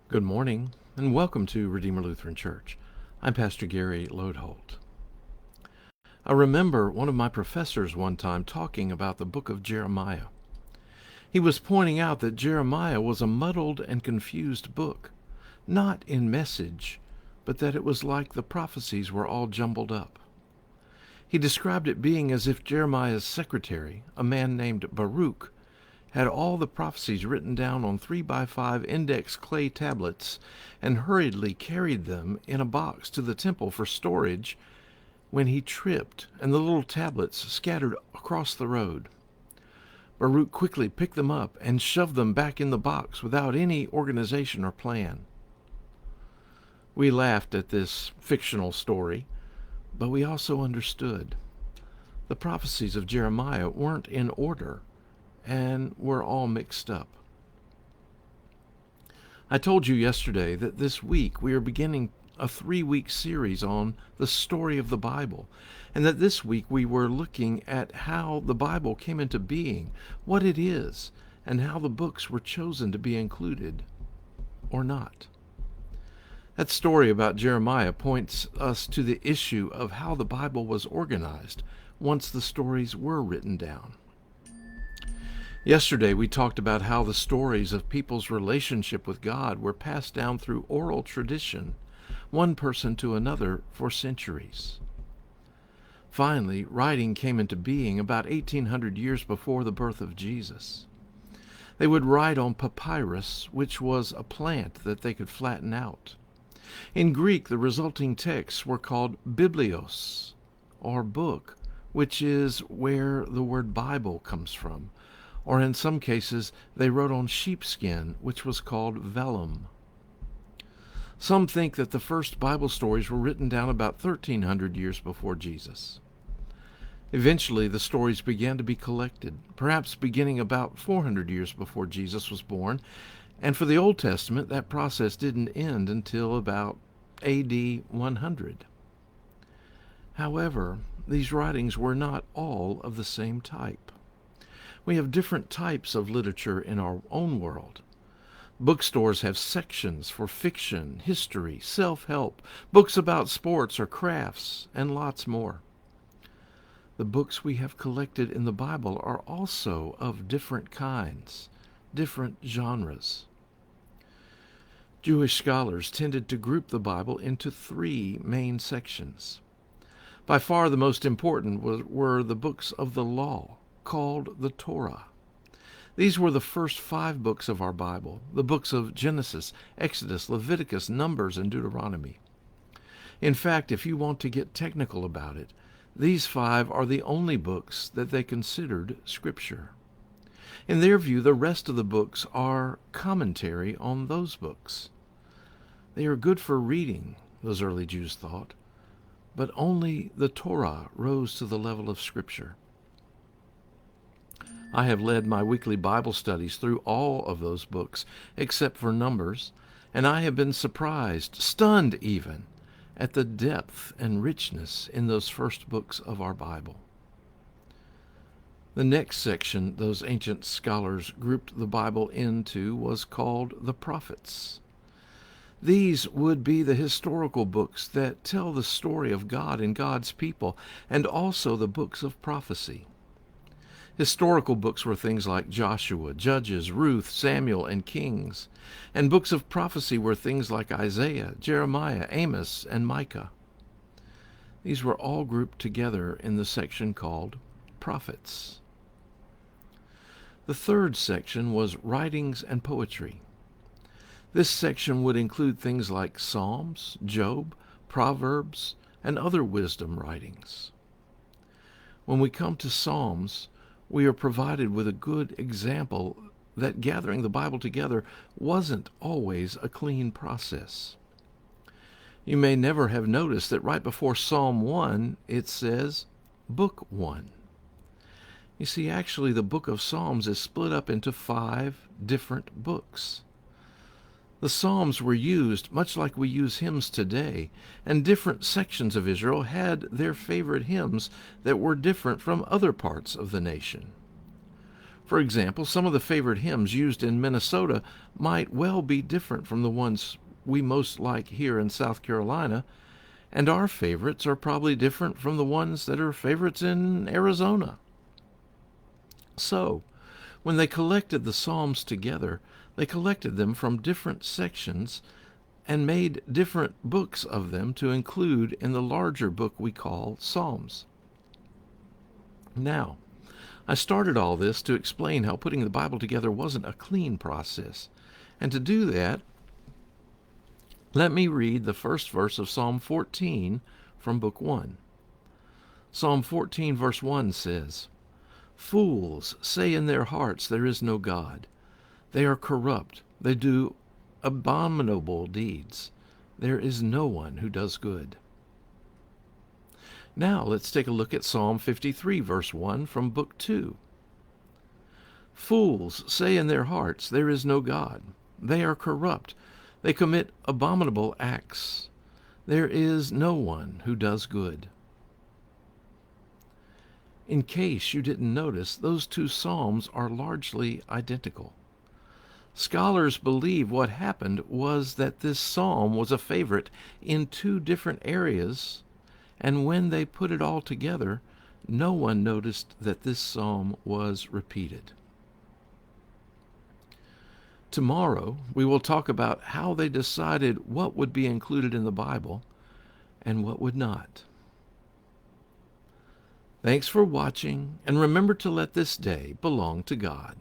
Good morning, and welcome to Redeemer Lutheran Church. I'm Pastor Gary Lodeholt. I remember one of my professors one time talking about the book of Jeremiah. He was pointing out that Jeremiah was a muddled and confused book, not in message, but that it was like the prophecies were all jumbled up. He described it being as if Jeremiah's secretary, a man named Baruch, had all the prophecies written down on 3x5 index clay tablets and hurriedly carried them in a box to the temple for storage when he tripped and the little tablets scattered across the road. Baruch quickly picked them up and shoved them back in the box without any organization or plan. We laughed at this fictional story, but we also understood. The prophecies of Jeremiah weren't in order and were all mixed up. I told you yesterday that this week we are beginning a 3-week series on the story of the Bible, and that this week we were looking at how the Bible came into being, what it is, and how the books were chosen to be included or not. That story about Jeremiah points us to the issue of how the Bible was organized once the stories were written down. Yesterday we talked about how the stories of people's relationship with God were passed down through oral tradition, one person to another for centuries. Finally, writing came into being about 1800 years before the birth of Jesus. They would write on papyrus, which was a plant that they could flatten out. In Greek, the resulting texts were called biblios, or book, which is where the word Bible comes from. Or in some cases, they wrote on sheepskin, which was called vellum. Some think that the first Bible stories were written down about 1300 years before Jesus. Eventually, the stories began to be collected, perhaps beginning about 400 years before Jesus was born, and for the Old Testament, that process didn't end until about AD 100. However, these writings were not all of the same type. We have different types of literature in our own world. Bookstores have sections for fiction, history, self-help, books about sports or crafts, and lots more. The books we have collected in the Bible are also of different kinds, different genres. Jewish scholars tended to group the Bible into 3 main sections. By far the most important were the books of the law, called the Torah. These were the first 5 books of our Bible, the books of Genesis, Exodus, Leviticus, Numbers, and Deuteronomy. In fact, if you want to get technical about it, these 5 are the only books that they considered Scripture. In their view, the rest of the books are commentary on those books. They are good for reading, those early Jews thought, but only the Torah rose to the level of Scripture. I have led my weekly Bible studies through all of those books, except for Numbers, and I have been surprised, stunned even, at the depth and richness in those first books of our Bible. The next section those ancient scholars grouped the Bible into was called the prophets. These would be the historical books that tell the story of God and God's people, and also the books of prophecy. Historical books were things like Joshua, Judges, Ruth, Samuel, and Kings. And books of prophecy were things like Isaiah, Jeremiah, Amos, and Micah. These were all grouped together in the section called prophets. The third section was writings and poetry. This section would include things like Psalms, Job, Proverbs, and other wisdom writings. When we come to Psalms, we are provided with a good example that gathering the Bible together wasn't always a clean process. You may never have noticed that right before Psalm 1, it says, Book 1. You see, actually, the book of Psalms is split up into 5 different books. The Psalms were used much like we use hymns today, and different sections of Israel had their favorite hymns that were different from other parts of the nation. For example, some of the favorite hymns used in Minnesota might well be different from the ones we most like here in South Carolina, and our favorites are probably different from the ones that are favorites in Arizona. So, when they collected the Psalms together, they collected them from different sections and made different books of them to include in the larger book we call Psalms. Now, I started all this to explain how putting the Bible together wasn't a clean process. And to do that, let me read the first verse of Psalm 14 from Book 1. Psalm 14 verse 1 says, "Fools say in their hearts there is no God. They are corrupt. They do abominable deeds. There is no one who does good." Now let's take a look at Psalm 53 verse 1 from Book 2. "Fools say in their hearts there is no God. They are corrupt. They commit abominable acts. There is no one who does good." In case you didn't notice, those two psalms are largely identical. Scholars believe what happened was that this psalm was a favorite in two different areas, and when they put it all together, no one noticed that this psalm was repeated. Tomorrow, we will talk about how they decided what would be included in the Bible and what would not. Thanks for watching, and remember to let this day belong to God.